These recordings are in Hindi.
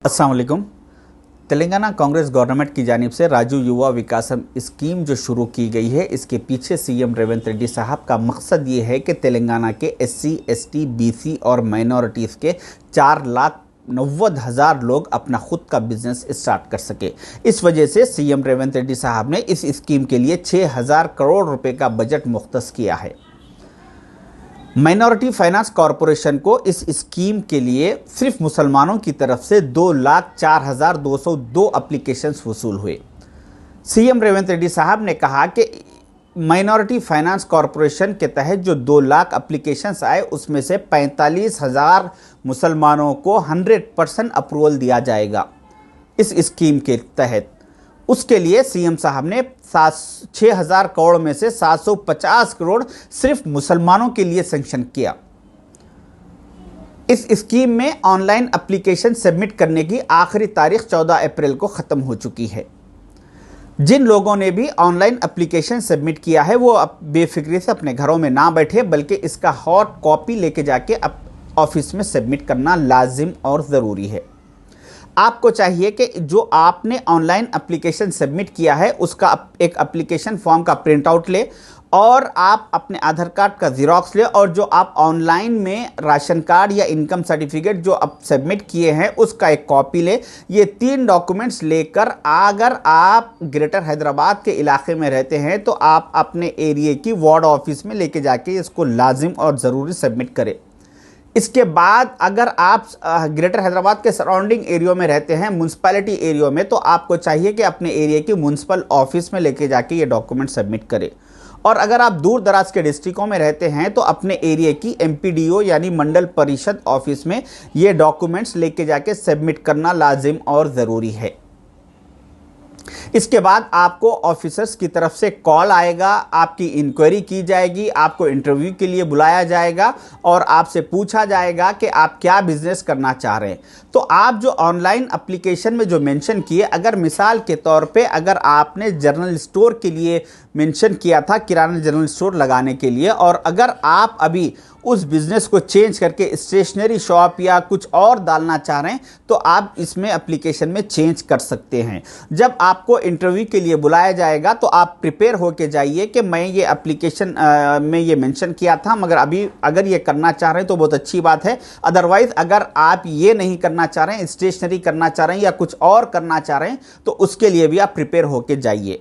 अस्सलाम वालेकुम। तेलंगाना कांग्रेस गवर्नमेंट की जानिब से राजू युवा विकासम स्कीम जो शुरू की गई है, इसके पीछे सीएम रेवंत रेड्डी साहब का मकसद ये है कि तेलंगाना के एससी, एसटी, बीसी और माइनॉरिटीज़ के 4,90,000 लोग अपना खुद का बिजनेस स्टार्ट कर सके। इस वजह से सीएम रेवंत रेड्डी साहब ने इस स्कीम के लिए 6,000 करोड़ रुपए का बजट मुख्तस किया है। माइनॉरिटी फाइनेंस कॉरपोरेशन को इस स्कीम के लिए सिर्फ मुसलमानों की तरफ से 2,04,202 एप्लीकेशंस वसूल हुए। सीएम रेवंत रेड्डी साहब ने कहा कि माइनॉरिटी फाइनेंस कॉरपोरेशन के तहत जो 2 लाख एप्लीकेशंस आए, उसमें से 45,000 मुसलमानों को 100% अप्रूवल दिया जाएगा इस स्कीम के तहत। उसके लिए सीएम साहब ने 6,000 करोड़ में से 750 करोड़ सिर्फ मुसलमानों के लिए सैंक्शन किया। इस स्कीम में ऑनलाइन एप्लीकेशन सबमिट करने की आखिरी तारीख 14 अप्रैल को ख़त्म हो चुकी है। जिन लोगों ने भी ऑनलाइन एप्लीकेशन सबमिट किया है, वो बेफिक्री से अपने घरों में ना बैठे, बल्कि इसका हॉट कॉपी लेके जाके ऑफिस में सबमिट करना लाजिम और ज़रूरी है। आपको चाहिए कि जो आपने ऑनलाइन एप्लीकेशन सबमिट किया है, उसका एक एप्लीकेशन फॉर्म का प्रिंट आउट ले और आप अपने आधार कार्ड का ज़ेरॉक्स ले, और जो आप ऑनलाइन में राशन कार्ड या इनकम सर्टिफिकेट जो आप सबमिट किए हैं, उसका एक कॉपी ले। ये 3 डॉक्यूमेंट्स लेकर अगर आप ग्रेटर हैदराबाद के इलाके में रहते हैं तो आप अपने एरिया की वार्ड ऑफिस में लेके जाके इसको लाजिम और ज़रूरी सबमिट करें। इसके बाद अगर आप ग्रेटर हैदराबाद के सराउंडिंग एरिया में रहते हैं, म्यूनसिपैलिटी एरिया में, तो आपको चाहिए कि अपने एरिया की म्यूनसिपल ऑफिस में लेके जाके ये डॉक्यूमेंट सबमिट करें। और अगर आप दूर दराज के डिस्ट्रिक्टों में रहते हैं तो अपने एरिया की एमपीडीओ यानी मंडल परिषद ऑफिस में ये डॉक्यूमेंट्स लेके जाके सबमिट करना लाजिम और ज़रूरी है। इसके बाद आपको ऑफिसर्स की तरफ से कॉल आएगा, आपकी इंक्वायरी की जाएगी, आपको इंटरव्यू के लिए बुलाया जाएगा और आपसे पूछा जाएगा कि आप क्या बिजनेस करना चाह रहे हैं। तो आप जो ऑनलाइन एप्लीकेशन में जो मेंशन किए, अगर मिसाल के तौर पे अगर आपने जनरल स्टोर के लिए मेंशन किया था, किराना जनरल स्टोर लगाने के लिए, और अगर आप अभी उस बिज़नेस को चेंज करके स्टेशनरी शॉप या कुछ और डालना चाह रहे हैं, तो आप इसमें एप्लीकेशन में चेंज कर सकते हैं। जब आपको इंटरव्यू के लिए बुलाया जाएगा तो आप प्रिपेयर होके जाइए कि मैं ये एप्लीकेशन में ये मेंशन किया था, मगर अभी अगर ये करना चाह रहे हैं तो बहुत अच्छी बात है। अदरवाइज़ अगर आप ये नहीं करना चाह रहे हैं, स्टेशनरी करना चाह रहे हैं या कुछ और करना चाह रहे हैं, तो उसके लिए भी आप प्रिपेयर होके जाइए।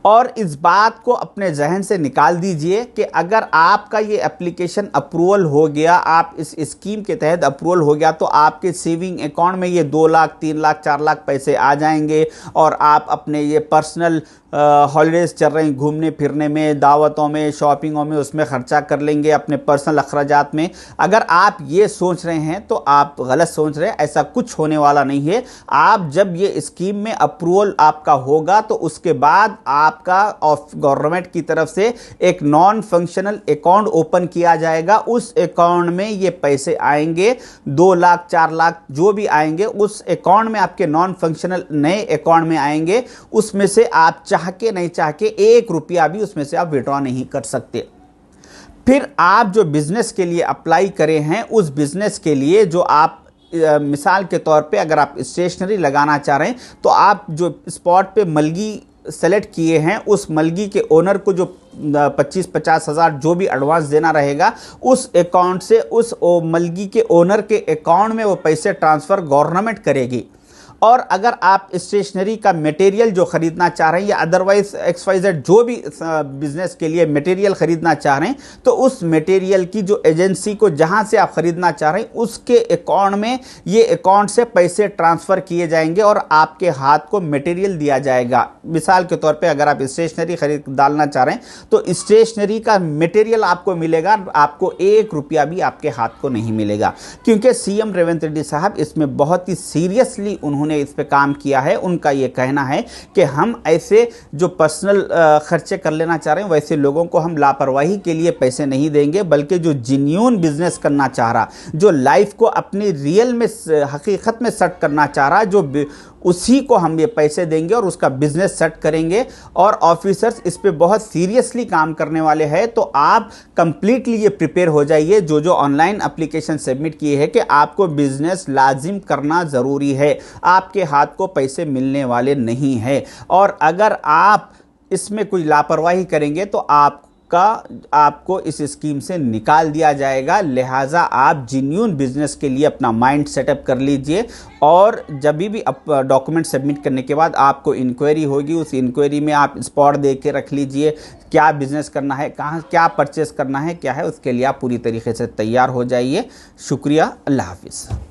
और इस बात को अपने जहन से निकाल दीजिए कि अगर आपका ये एप्लीकेशन अप्रूवल हो गया, आप इस स्कीम के तहत अप्रूवल हो गया, तो आपके सेविंग अकाउंट में ये 2 लाख, 3 लाख, 4 लाख पैसे आ जाएंगे और आप अपने ये पर्सनल हॉलीडेज़ चल रहे हैं, घूमने फिरने में, दावतों में, शॉपिंगों में, उसमें ख़र्चा कर लेंगे अपने पर्सनल अखराजात में। अगर आप ये सोच रहे हैं तो आप गलत सोच रहे हैं, ऐसा कुछ होने वाला नहीं है। आप जब ये स्कीम में अप्रूवल आपका होगा तो उसके बाद आपका गवर्नमेंट की तरफ से एक नॉन फंक्शनल अकाउंट ओपन किया जाएगा। उस अकाउंट में ये पैसे आएंगे, 2 लाख, 4 लाख जो भी आएंगे, उस अकाउंट में आपके नॉन फंक्शनल नए अकाउंट में आएंगे। उसमें से आप चाह के नहीं चाह के 1 रुपया भी उसमें से आप विड्रॉ नहीं कर सकते। फिर आप जो बिजनेस के लिए अप्लाई करे हैं, उस बिजनेस के लिए जो आप मिसाल के तौर पे अगर आप स्टेशनरी लगाना चाह रहे हैं, तो आप जो स्पॉट पे मलगी सेलेक्ट किए हैं, उस मलगी के ओनर को जो 25-50 हज़ार जो भी एडवांस देना रहेगा, उस अकाउंट से उस मलगी के ओनर के अकाउंट में वो पैसे ट्रांसफ़र गवर्नमेंट करेगी। और अगर आप स्टेशनरी का मटेरियल जो ख़रीदना चाह रहे हैं या अदरवाइज XYZ जो भी बिज़नेस के लिए मटेरियल ख़रीदना चाह रहे हैं, तो उस मटेरियल की जो एजेंसी को जहां से आप ख़रीदना चाह रहे हैं, उसके अकाउंट में ये अकाउंट से पैसे ट्रांसफ़र किए जाएंगे और आपके हाथ को मटेरियल दिया जाएगा। मिसाल के तौर पे अगर आप स्टेशनरी खरीद डालना चाह रहे हैं तो स्टेशनरी का मटेरियल आपको मिलेगा, आपको 1 रुपया भी आपके हाथ को नहीं मिलेगा। क्योंकि सीएम रेवंत रेड्डी साहब इसमें बहुत ही सीरियसली उन्होंने इस पे काम किया है। उनका ये कहना है कि हम ऐसे जो पर्सनल खर्चे कर लेना चाह रहे हैं, वैसे लोगों को हम लापरवाही के लिए पैसे नहीं देंगे, बल्कि जो जिन्यून बिजनेस करना चाह रहा, जो लाइफ को अपनी रियल में हकीकत में सेट करना चाह रहा, जो उसी को हम ये पैसे देंगे और उसका बिजनेस सेट करेंगे। और ऑफिसर्स इस पे बहुत सीरियसली काम करने वाले हैं, तो आप कंप्लीटली ये प्रिपेयर हो जाइए जो जो ऑनलाइन एप्लीकेशन सबमिट किए हैं कि आपको बिजनेस लाजिम करना ज़रूरी है, आपके हाथ को पैसे मिलने वाले नहीं है। और अगर आप इसमें कोई लापरवाही करेंगे तो आपको इस स्कीम से निकाल दिया जाएगा। लिहाजा आप जेन्युइन बिजनेस के लिए अपना माइंड सेटअप कर लीजिए। और जब भी डॉक्यूमेंट सबमिट करने के बाद आपको इंक्वायरी होगी, उस इंक्वायरी में आप स्पॉट दे के रख लीजिए क्या बिजनेस करना है, कहाँ क्या परचेस करना है, क्या है, उसके लिए आप पूरी तरीके से तैयार हो जाइए। शुक्रिया, अल्लाह हाफिज़।